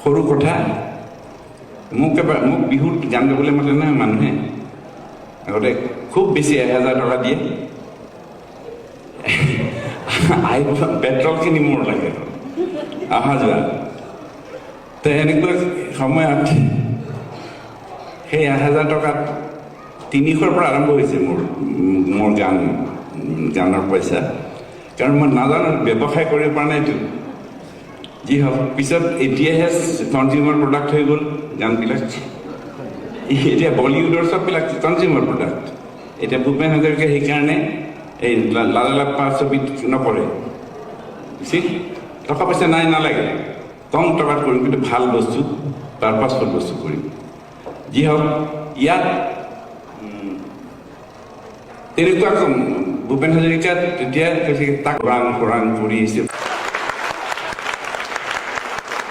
সৰু কথা মোক বিহুত গান গাবলৈ মাতে নহয় মানুহে আগতে খুব বেছি 1000 টকা দিয়ে পেট্ৰল কিনি মোৰ লাগে অহা যোৱা তো এনেকুৱা সময়ত সেই 1000 টকাত 300ৰ পৰা আৰম্ভ হৈছে মোৰ গানৰ পইচা কাৰণ মই নাজানো ব্যৱসায় কৰিব পৰা নাইতো যি হওক পিছত এতিয়াহে কনজিউমাৰ প্ৰডাক্ট হৈ গ'ল গানবিলাক এতিয়া বলিউডৰ চববিলাক কনজিউমাৰ প্ৰডাক্ট এতিয়া ভূপেন হাজৰিকা সেইকাৰণে এই লালালাপ্পা ছবিত নকৰে টকা পইচা নাই নালাগে কম টকাত কৰিম কিন্তু ভাল বস্তু পাৰপাছফুল বস্তু কৰিম যি হওক ইয়াত তেনেকুৱা ভূপেন হাজৰিকা তেতিয়া তাক খৰাং কৰি আহিছে